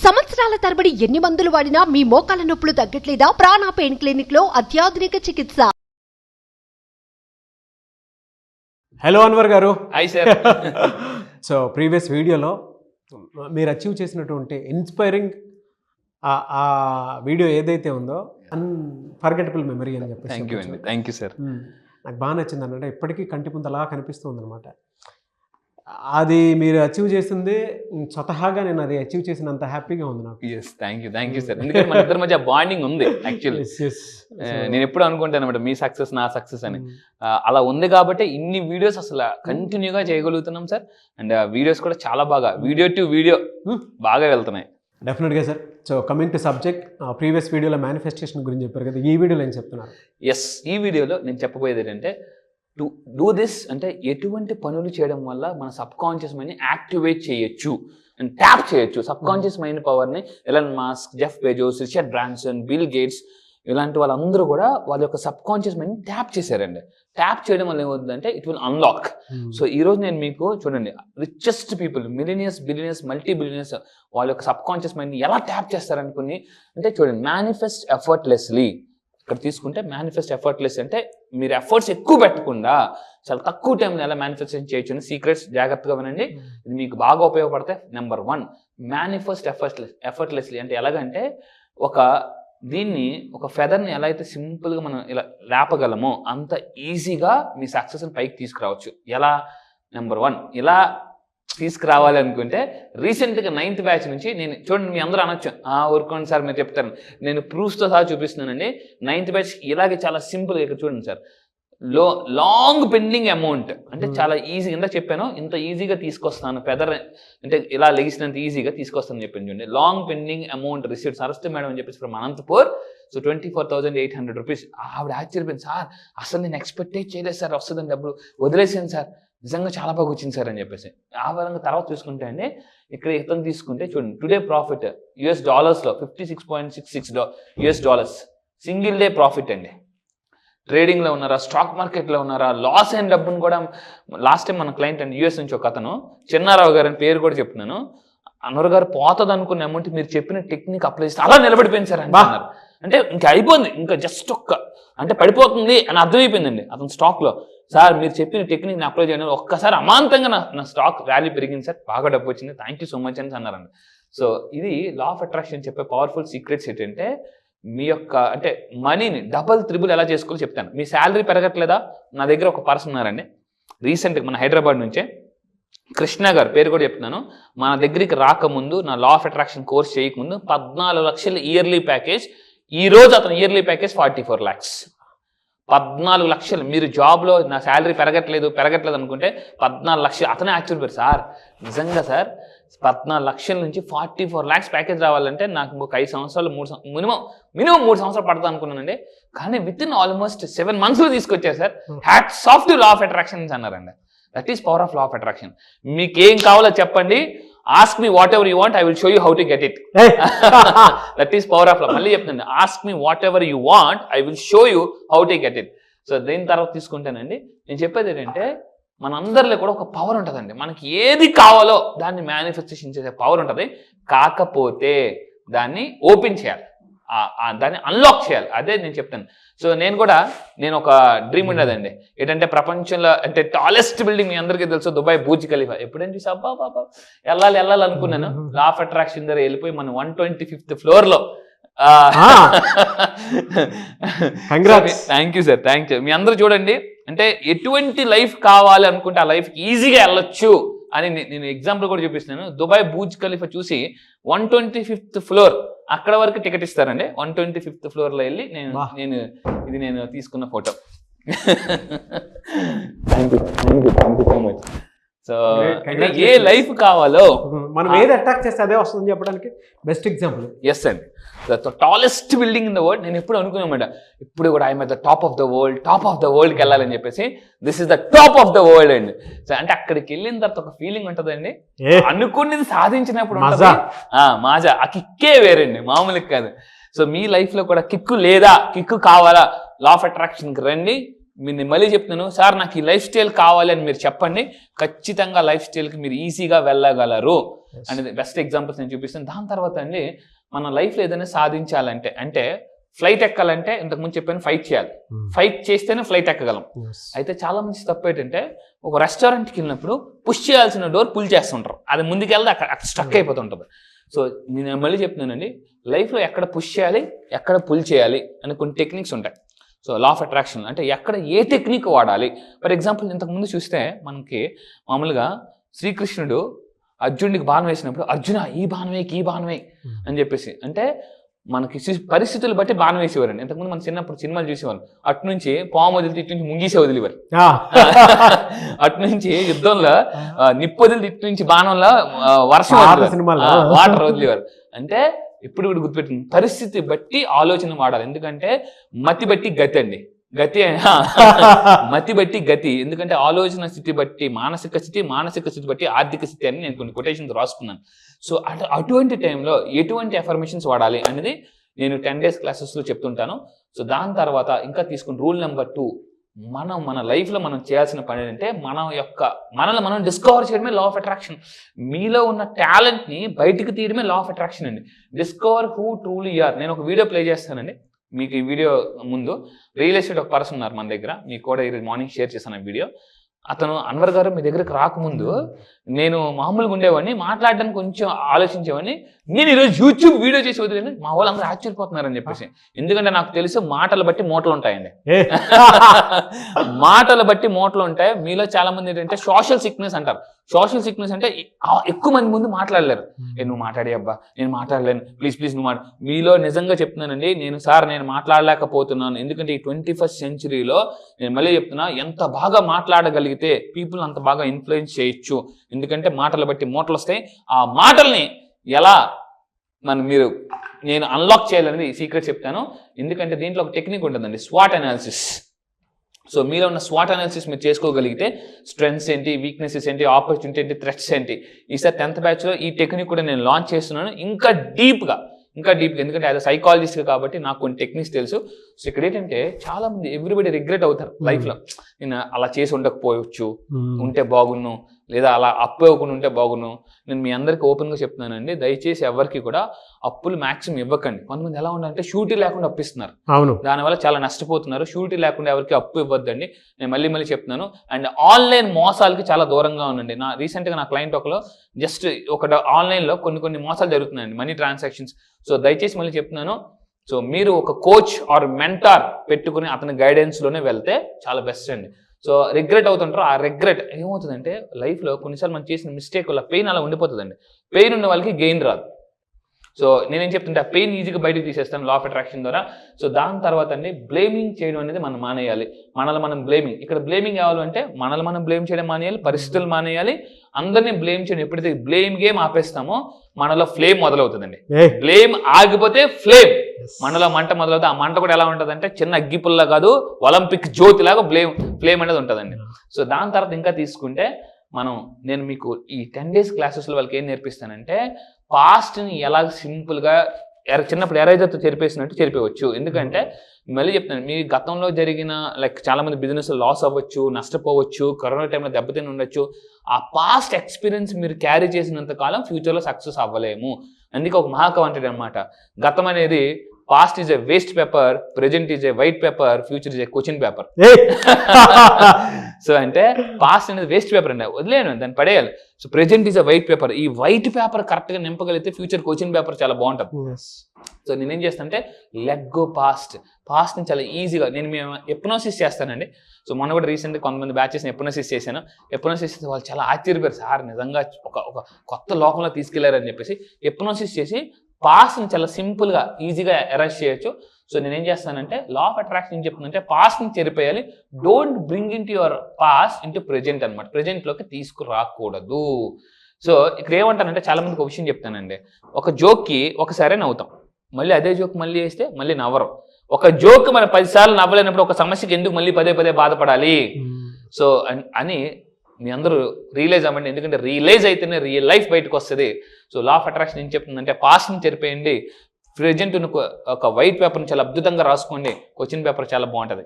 సంవత్సరాల తరబడి ఎన్ని మందులు వాడినా మీ మోకాల నొప్పులు తగ్గట్లేదా? ప్రాణ పెయిన్ క్లినిక్ లో అత్యాధునిక చికిత్స. హలో అన్వర్ గారు. Hi sir. సో ప్రీవియస్ వీడియోలో మీరు అచీవ్ చేసినటువంటి ఇన్స్పైరింగ్ ఆ వీడియో ఏదైతే ఉందో అన్ఫర్గెటబుల్ మెమరీ అని చెప్పేసి. థ్యాంక్ యూ అండి. Thank you sir. నాకు బాగా నచ్చింది అన్నమాట. ఇప్పటికీ కంటి ముందు అలా కనిపిస్తుంది అనమాట. అది మీరు అచీవ్ చేసింది స్వతహాగా నేను అది అచీవ్ చేసినంత హ్యాపీగా ఉంది నాకు. Yes, thank you sir. ఎందుకంటే మన ఇద్దరి మధ్య బాండింగ్ ఉంది యాక్చువల్లీ. నేను ఎప్పుడు అనుకుంటాను అనమాట మీ సక్సెస్ నా సక్సెస్ అని. అలా ఉంది కాబట్టి ఇన్ని వీడియోస్ అసలు కంటిన్యూగా చేయగలుగుతున్నాం సార్. అండ్ వీడియోస్ కూడా చాలా బాగా వీడియో టు వీడియో బాగా వెళ్తున్నాయి. డెఫినెట్గా sir. So coming to subject, previous వీడియోలో మేనిఫెస్టేషన్ గురించి చెప్పారు కదా, ఈ వీడియోలో ఏం చెప్తున్నారు? ఎస్, ఈ వీడియోలో నేను చెప్పబోయేది ఏంటంటే టు డూ దిస్ అంటే ఎటువంటి పనులు చేయడం వల్ల మన సబ్ కాన్షియస్ మైండ్ని యాక్టివేట్ చేయొచ్చు అండ్ ట్యాప్ చేయొచ్చు. సబ్ కాన్షియస్ మైండ్ పవర్ని Elon Musk, Jeff Bezos, Richard Branson, bill gates ఇలాంటి వాళ్ళందరూ కూడా వాళ్ళ యొక్క సబ్ కాన్షియస్ మైండ్ని ట్యాప్ చేశారండి. ట్యాప్ చేయడం వల్ల ఏమవుతుందంటే ఇట్ విల్ అన్లాక్. సో ఈరోజు నేను మీకు చూడండి, richest people, millionaires, billionaires, multi billionaires వాళ్ళ యొక్క సబ్ కాన్షియస్ మైండ్ని ఎలా ట్యాప్ చేస్తారనుకుని అంటే చూడండి, మేనిఫెస్ట్ ఎఫర్ట్లెస్లీ. ఇక్కడ తీసుకుంటే మేనిఫెస్ట్ ఎఫర్ట్లెస్ అంటే మీరు ఎఫర్ట్స్ ఎక్కువ పెట్టకుండా చాలా తక్కువ టైంలో ఎలా మేనిఫెస్టేషన్ చేయొచ్చు. సీక్రెట్స్ జాగ్రత్తగా వినండి, ఇది మీకు బాగా ఉపయోగపడతాయి. నెంబర్ 1, మేనిఫెస్ట్ ఎఫర్ట్లెస్లీ అంటే ఎలాగంటే ఒక ఫెదర్ని ఎలా అయితే సింపుల్గా మనం ఇలా లేపగలమో అంత ఈజీగా మీ సక్సెస్ని పైకి తీసుకురావచ్చు. ఎలా? నెంబర్ 1, ఇలా తీసుకురావాలి అనుకుంటే రీసెంట్గా 9th బ్యాచ్ నుంచి నేను చూడండి, మీ అందరూ అనొచ్చు ఊరుకోండి సార్ మీరు చెప్తారు, నేను ప్రూఫ్స్తో సహా చూపిస్తున్నానండి. 9th బ్యాచ్ ఇలాగే చాలా సింపుల్గా ఇక్కడ చూడండి సార్, లాంగ్ పెండింగ్ అమౌంట్ అంటే చాలా ఈజీ. ఇంత చెప్పాను, ఇంత ఈజీగా తీసుకొస్తాను, ఫెదర్ అంటే ఇలా లెగిసినంత ఈజీగా తీసుకొస్తాను చెప్పాను. చూడండి, long pending amount receipts arrest madam అని చెప్పేసి ఫ్రమ్ అనంతపూర్. So 24,800 rupees. ఆవిడ ఆశ్చర్యపోయింది, సార్ అసలు నేను ఎక్స్పెక్టే చేయలేదు సార్ వస్తుందని డబ్బులు, వదిలేసాను సార్, నిజంగా చాలా బాగా వచ్చింది సార్ అని చెప్పేసి. ఆ విధంగా తర్వాత చూసుకుంటే అండి, ఇక్కడ ఇతను తీసుకుంటే చూడండి, టుడే ప్రాఫిట్ $లో $56.66 సింగిల్ డే ప్రాఫిట్ అండి. ట్రేడింగ్లో ఉన్నారా, స్టాక్ మార్కెట్లో ఉన్నారా, లాస్ అయిన డబ్బును కూడా లాస్ట్ టైం మన క్లయింట్ అండి యూఎస్ నుంచి ఒక అతను, చిన్నారావు గారు అని పేరు కూడా చెప్తున్నాను, అన్వర్ గారు పోతుంది అనుకున్న అమౌంట్ మీరు చెప్పిన టెక్నిక్ అప్లై చేస్తే అలా నిలబడిపోయింది సార్ అంటున్నారు. అంటే ఇంకా అయిపోయింది, ఇంకా జస్ట్ అంటే పడిపోతుంది అని అర్థమైపోయిందండి అతను స్టాక్లో. సార్ మీరు చెప్పిన టెక్నిక్ని అప్లై చేయడం ఒక్కసారి అమాంతంగా నా స్టాక్ వాల్యూ పెరిగింది సార్, బాగా డబ్బు వచ్చింది, థ్యాంక్ యూ సో మచ్ అని అన్నారండి. సో ఇది లా ఆఫ్ అట్రాక్షన్ చెప్పే పవర్ఫుల్ సీక్రెట్స్ ఏంటంటే మీ యొక్క అంటే మనీని డబల్ త్రిబుల్ ఎలా చేసుకోవాలో చెప్తాను. మీ శాలరీ పెరగట్లేదా? నా దగ్గర ఒక పర్సన్ ఉన్నారండి రీసెంట్గా మన హైదరాబాద్ నుంచే, కృష్ణ గారు పేరు కూడా చెప్తున్నాను. మన దగ్గరికి రాకముందు, నా లా ఆఫ్ అట్రాక్షన్ కోర్స్ చేయకముందు 14 లక్షల ఇయర్లీ ప్యాకేజ్. ఈ రోజు అతను ఇయర్లీ ప్యాకేజ్ 44 lakhs. 14 లక్షలు. మీరు జాబ్లో నా శాలరీ పెరగట్లేదు అనుకుంటే 14 లక్షలు. అతనే ఆశ్చర్యపోయారు, సార్ నిజంగా సార్ 14 లక్షల నుంచి 44 lakhs ప్యాకేజ్ రావాలంటే నాకు ఇంకొక 5 సంవత్సరాలు మినిమం 3 సంవత్సరాలు పడతా అనుకున్నానండి. కానీ విత్ ఇన్ ఆల్మోస్ట్ 7 monthsలో తీసుకొచ్చారు sir. Hats off to law of attraction అన్నారండి. That is power of law of attraction. మీకు ఏం కావాలో చెప్పండి, ask me whatever you want, I will show you how to get it. That is power of law. మళ్ళీ చెప్తాను, ask me whatever you want, I will show you how to get it. So దీని తర్వాత తీసుకుంటానండి, నేను చెప్పేది ఏంటంటే మనందరిలో కూడా ఒక పవర్ ఉంటుందండి. మనకి ఏది కావాలో దాన్ని మేనిఫెస్టేషన్ చేసే పవర్ ఉంటుంది. కాకపోతే దాన్ని ఓపెన్ చేయాలి, దాన్ని అన్లాక్ చేయాలి. అదే నేను చెప్తాను. సో నేను ఒక డ్రీమ్ ఉండదండి, ఏంటంటే ప్రపంచంలో అంటే టాలెస్ట్ బిల్డింగ్ మీ అందరికీ తెలుసు, దుబాయ్ బూర్జ్ ఖలీఫా. ఎప్పుడైనా చూసి బాబా వెళ్ళాలి అనుకున్నాను. లా ఆఫ్ అట్రాక్షన్ దగ్గర వెళ్ళిపోయి మనం 125th floorలో. Thank you sir, thank you. మీ అందరూ చూడండి, అంటే ఎటువంటి లైఫ్ కావాలి అనుకుంటే ఆ లైఫ్కి ఈజీగా వెళ్ళొచ్చు అని నేను ఎగ్జాంపుల్ కూడా చూపిస్తున్నాను. దుబాయ్ బూర్జ్ ఖలీఫా చూసి 125th floor అక్కడ వరకు టికెట్ ఇస్తారండి. 125th floorలో వెళ్ళి నేను తీసుకున్న photo. Thank you so much. So ఏ లైఫ్ కావాలో మనం ఏది అట్రాక్ట్ చేస్తే అదే వస్తుందని చెప్పడానికి బెస్ట్ ఎగ్జాంపుల్. ఎస్ అండి, the tallest building in the world. నేను ఎప్పుడు అనుకున్నామాట, ఇప్పుడు కూడా I'm at the top of the వరల్డ్కి వెళ్ళాలని చెప్పేసి. This is the top of the world అండి. సో అంటే అక్కడికి వెళ్ళిన తర్వాత ఒక ఫీలింగ్ ఉంటుందండి, అనుకున్నది సాధించినప్పుడు మాజా. ఆ కిక్కే వేరండి, మామూలుగా కాదు. సో మీ లైఫ్లో కూడా కిక్కు లేదా, కిక్కు కావాలా, లా ఆఫ్ అట్రాక్షన్కి రండి. నేను మళ్ళీ చెప్తున్నాను సార్ నాకు ఈ లైఫ్ స్టైల్ కావాలి అని మీరు చెప్పండి, ఖచ్చితంగా లైఫ్ స్టైల్కి మీరు ఈజీగా వెళ్ళగలరు అనేది బెస్ట్ ఎగ్జాంపుల్స్ నేను చూపిస్తాను. దాని తర్వాత అండి మన లైఫ్లో ఏదైనా సాధించాలంటే, అంటే ఫ్లైట్ ఎక్కాలంటే ఇంతకుముందు చెప్పాను ఫైట్ చేయాలి, ఫైట్ చేస్తేనే ఫ్లైట్ ఎక్కగలం. అయితే చాలా మంది తప్పు ఏంటంటే ఒక రెస్టారెంట్కి వెళ్ళినప్పుడు పుష్ చేయాల్సిన డోర్ పుల్ చేస్తుంటారు, అది ముందుకెళ్తే అక్కడ స్టక్ అయిపోతుంటుంది. సో నేను మళ్ళీ చెప్తున్నానండి, లైఫ్లో ఎక్కడ పుష్ చేయాలి ఎక్కడ పుల్ చేయాలి అని కొన్ని టెక్నిక్స్ ఉంటాయి. సో లా ఆఫ్ అట్రాక్షన్ అంటే ఎక్కడ ఏ టెక్నిక్ వాడాలి. ఫర్ ఎగ్జాంపుల్ ఇంతకుముందు చూస్తే మనకి మామూలుగా శ్రీకృష్ణుడు అర్జునుడికి బాణం వేసినప్పుడు అర్జున ఈ బాణమే అని చెప్పేసి, అంటే మనకి పరిస్థితులు బట్టి బాణం వేసేవారండి. ఇంతకుముందు మనం చిన్నప్పుడు సినిమాలు చూసేవాళ్ళు, అటు నుంచి పాము వదిలితే ఇటు నుంచి ముంగీసే వదిలేవారు, అటు నుంచి యుద్ధంలో నిప్పు వదిలితే ఇటు నుంచి బాణంలో వర్షం వాటర్ వదిలేవారు. అంటే ఇప్పుడు కూడా గుర్తుపెట్టింది, పరిస్థితి బట్టి ఆలోచన వాడాలి. ఎందుకంటే మతి బట్టి గతి అండి, మతి బట్టి గతి. ఎందుకంటే ఆలోచన స్థితి బట్టి మానసిక స్థితి బట్టి ఆర్థిక స్థితి అని నేను కొన్ని కొటేషన్స్ రాసుకున్నాను. సో అటువంటి టైంలో ఎటువంటి అఫర్మేషన్స్ వాడాలి అనేది నేను 10 days క్లాసెస్లో చెప్తుంటాను. సో దాని తర్వాత ఇంకా తీసుకుని రూల్ నెంబర్ 2, మన లైఫ్లో మనం చేయాల్సిన పని ఏంటంటే మనల్ని మనం డిస్కవర్ చేయడమే లా ఆఫ్ అట్రాక్షన్. మీలో ఉన్న టాలెంట్ని బయటికి తీయడమే లా ఆఫ్ అట్రాక్షన్ అండి. Discover who truly you are. నేను ఒక వీడియో ప్లే చేస్తానండి మీకు. ఈ వీడియో ముందు రియల్ ఎస్టేట్ ఒక పర్సన్ ఉన్నారు మన దగ్గర, మీకు కూడా ఈరోజు మార్నింగ్ షేర్ చేశాను ఆ వీడియో. అతను అన్వర్ గారు మీ దగ్గరికి రాకముందు నేను మామూలుగా ఉండేవాడిని, మాట్లాడడానికి కొంచెం ఆలోచించేవాడిని. నేను ఈరోజు యూట్యూబ్ వీడియో చేసి వదిలేను, మా వాళ్ళు అందరూ ఆశ్చర్యపోతున్నారని చెప్పేసి. ఎందుకంటే నాకు తెలుసు మాటలు బట్టి మూటలు ఉంటాయండి, మాటలు బట్టి మూటలు ఉంటాయి. మీలో చాలా మంది ఏంటంటే సోషల్ సిక్నెస్ అంటారు. సోషల్ సిక్నెస్ అంటే ఎక్కువ మంది ముందు మాట్లాడలేరు. నువ్వు మాట్లాడే అబ్బా నేను మాట్లాడలేను, ప్లీజ్ నువ్వు మీలో నిజంగా చెప్తున్నానండి, నేను మాట్లాడలేకపోతున్నాను. ఎందుకంటే ఈ 21st centuryలో నేను మళ్ళీ చెప్తున్నా, ఎంత బాగా మాట్లాడగలిగితే పీపుల్ అంత బాగా ఇన్ఫ్లుయెన్స్ చేయొచ్చు. ఎందుకంటే మాటలు బట్టి మూటలు వస్తాయి. ఆ మాటల్ని ఎలా నేను అన్లాక్ చేయాలనేది సీక్రెట్ చెప్తాను. ఎందుకంటే దీంట్లో ఒక టెక్నిక్ ఉంటుందండి, స్వాట్ అనాలిసిస్. సో మీలో ఉన్న స్వాట్ అనాలిసిస్ మీరు చేసుకోగలిగితే స్ట్రెంగ్స్ ఏంటి, వీక్నెసెస్ ఏంటి, ఆపర్చునిటీ ఏంటి, థ్రెట్స్ ఏంటి, ఈసారి 10th batchలో ఈ టెక్నిక్ కూడా నేను లాంచ్ చేస్తున్నాను ఇంకా డీప్గా. ఎందుకంటే యాజ్ అ సైకాలజిస్ట్ కాబట్టి నాకు కొన్ని టెక్నిక్స్ తెలుసు. సో ఇక్కడ ఏంటంటే చాలా మంది ఎవ్రీబడి రిగ్రెట్ అవుతారు లైఫ్లో, నేను అలా చేసి ఉండకపోవచ్చు, ఉంటే బాగున్ను, లేదా అలా అప్పు ఇవ్వకుండా ఉంటే బాగున్ను. నేను మీ అందరికీ ఓపెన్గా చెప్తున్నానండి, దయచేసి ఎవరికి కూడా అప్పులు మ్యాక్సిమం ఇవ్వకండి. కొంతమంది ఎలా ఉండాలంటే షూరిటీ లేకుండా అప్పిస్తున్నారు, దానివల్ల చాలా నష్టపోతున్నారు. షూరిటీ లేకుండా ఎవరికి అప్పు ఇవ్వద్దండి, నేను మళ్ళీ చెప్తున్నాను. అండ్ ఆన్లైన్ మోసాలకి చాలా దూరంగా ఉండండి. రీసెంట్గా నా క్లయింట్ ఒకలో జస్ట్ ఆన్లైన్లో కొన్ని మోసాలు జరుగుతున్నాయండి, మనీ ట్రాన్సాక్షన్స్. సో దయచేసి మళ్ళీ చెప్తున్నాను, సో మీరు ఒక కోచ్ ఆర్ మెంటార్ పెట్టుకుని అతని గైడెన్స్లోనే వెళ్తే చాలా బెస్ట్ అండి. సో రిగ్రెట్ అవుతుంటారు, ఆ రిగ్రెట్ ఏమవుతుందంటే లైఫ్లో కొన్నిసార్లు మనం చేసిన మిస్టేక్ వల్ల పెయిన్ అలా ఉండిపోతుందండి. పెయిన్ ఉన్న వాళ్ళకి గెయిన్ రాదు. సో నేనేం చెప్తుంటే ఆ పెయిన్ ఈజీగా బయటకు తీసేస్తాను లా ఆఫ్ అట్రాక్షన్ ద్వారా. సో దాని తర్వాత అండి బ్లేమింగ్ చేయడం అనేది మనం మానేయాలి. మనం బ్లేమింగ్, ఇక్కడ బ్లేమింగ్ కావాలంటే మనం బ్లేమ్ చేయడం మానేయాలి, పరిస్థితులు మానేయాలి, అందరినీ బ్లేమ్ చేయడం. ఎప్పుడైతే బ్లేమ్ గేమ్ ఆపేస్తామో మనలో ఫ్లేమ్ మొదలవుతుందండి. బ్లేమ్ ఆగిపోతే ఫ్లేమ్, మనలో మంట మొదలవుతుంది. ఆ మంట కూడా ఎలా ఉంటుంది అంటే చిన్న అగ్గిపుల్ల కాదు, ఒలింపిక్ జ్యోతి లాగా ఫ్లేమ్ అనేది ఉంటుందండి. సో దాని తర్వాత ఇంకా తీసుకుంటే నేను మీకు ఈ 10 days క్లాసెస్లో వాళ్ళకి ఏం నేర్పిస్తానంటే పాస్ట్ని ఎలా సింపుల్గా చిన్నప్పుడు ఎరైజర్తో చెరిపేసినట్టు చెరిపేయవచ్చు. ఎందుకంటే మళ్ళీ చెప్తాను, మీ గతంలో జరిగిన చాలా మంది బిజినెస్ లాస్ అవ్వచ్చు, నష్టపోవచ్చు, కరోనా టైంలో దెబ్బతిని ఉండొచ్చు. ఆ పాస్ట్ ఎక్స్పీరియన్స్ మీరు క్యారీ చేసినంత కాలం ఫ్యూచర్లో సక్సెస్ అవ్వలేము. అందుకే ఒక మహాకవి అంటాడు అనమాట, గతం అనేది past is a waste paper, present is a white paper, future is a question paper. So అంటే పాస్ట్ అనేది వేస్ట్ పేపర్ అండి, వదిలేను, దాన్ని పడేయాలి. So present is a white paper, ఈ వైట్ పేపర్ కరెక్ట్గా నింపగలిగితే ఫ్యూచర్ క్వశ్చన్ పేపర్ చాలా బాగుంటుంది. సో నేనేం చేస్తానంటే లెట్ గో పాస్ట్ని చాలా ఈజీగా మేము ఎప్నోసిస్ చేస్తానండి. సో మొన్న కూడా రీసెంట్గా కొంతమంది బ్యాచెస్ని ఎప్నోసిస్ చేశాను. ఎప్నోసిస్ చేస్తే వాళ్ళు చాలా ఆశ్చర్యపోయారు, సార్ నిజంగా ఒక కొత్త లోకంలో తీసుకెళ్లారని చెప్పేసి. ఎప్నోసిస్ చేసి పాస్ట్ని చాలా సింపుల్గా ఈజీగా ఎరేజ్ చేయొచ్చు. సో నేనేం చేస్తానంటే లా ఆఫ్ అట్రాక్షన్ ఏం చెప్తుందంటే పాస్ట్ని చెరిపేయాలి, don't bring in to your past into present అనమాట, ప్రెజెంట్లోకి తీసుకురాకూడదు. సో ఇక్కడ ఏమంటానంటే చాలా మందికి ఒక విషయం చెప్తానండి, ఒక జోక్కి ఒకసారి నవ్వుతాం, మళ్ళీ అదే జోక్ మళ్ళీ వేస్తే మళ్ళీ నవ్వరు. ఒక జోక్ మనం 10 సార్లు నవ్వలేనప్పుడు ఒక సమస్యకి ఎందుకు మళ్ళీ పదే బాధపడాలి? సో అని మీ అందరూ రియలైజ్ అవ్వండి, ఎందుకంటే రియలైజ్ అయితేనే రియల్ లైఫ్ బయటకు వస్తుంది. సో లా ఆఫ్ అట్రాక్షన్ ఏం చెప్తుందంటే పాస్ట్ని చెరిపేయండి, ప్రెజెంట్ ఒక వైట్ పేపర్ చాలా అద్భుతంగా రాసుకోండి, క్వశ్చన్ పేపర్ చాలా బాగుంటది.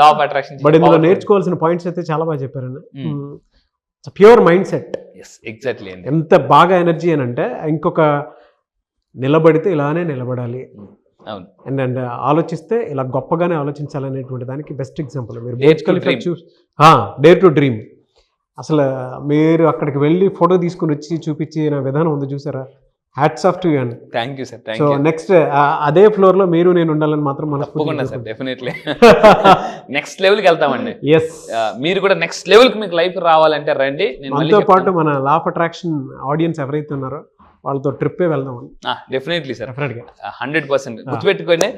లా ఆఫ్ అట్రాక్షన్. బట్ ఇందులో నేర్చుకోవాల్సిన పాయింట్స్ అయితే చాలా బాగా చెప్పారండి. Pure mind set. ఎగ్జాక్ట్లీ అండి. ఎంత బాగా ఎనర్జీ అని అంటే ఇంకొక నిలబడితే ఇలానే నిలబడాలి, అవును, అండ్ ఆలోచిస్తే ఇలా గొప్పగానే ఆలోచించాలనేటువంటి దానికి బెస్ట్ ఎగ్జాంపుల్ మీరు Dare to dream. Dare to dream. అసలు మీరు అక్కడికి వెళ్ళి ఫోటో తీసుకుని వచ్చి చూపించిన విధానం ఉంది చూసారా, హ్యాట్స్ ఆఫ్ టు యూ అండి. Thank you sir. Thank so you. Next అదే ఫ్లోర్ లో మీరు నేను ఉండాలని మాత్రం తప్పకుండా సార్, డెఫినెట్లీ నెక్స్ట్ లెవెల్ కి వెళ్తామండి. ఎస్, మీరు కూడా నెక్స్ట్ లెవెల్ కి మీకు లైఫ్ రావాలంటే రండి. నేను మళ్ళీ మనతో పాటు మన లా ఆఫ్ అట్రాక్షన్ ఆడియన్స్ ఎవరైతే ఉన్నారో వాళ్ళతో ట్రిప్పే వెళ్దాం. డెఫినెట్లీ సార్, డెఫినెట్ గా 100% గుర్తుపెట్టుకోండి.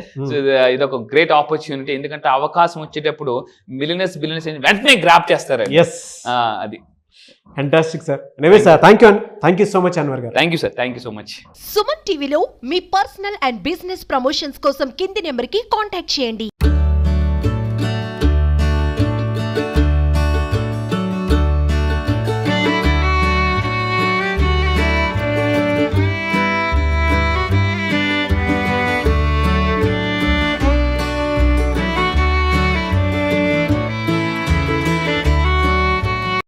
ఇది ఒక గ్రేట్ ఆపర్చునిటీ, ఎందుకంటే అవకాశం వచ్చేటప్పుడు బిలియనర్స్ వెంటనే గ్రాప్ చేస్తారు. ఎస్, అది fantastic sir. Anyway sir, thank you అండి. Thank you so much Anwar గారు. Thank you sir, thank you so much. Suman టీవీలో మీ పర్సనల్ అండ్ బిజినెస్ ప్రమోషన్స్ కోసం కింది నెంబర్కి కాంటాక్ట్ చేయండి.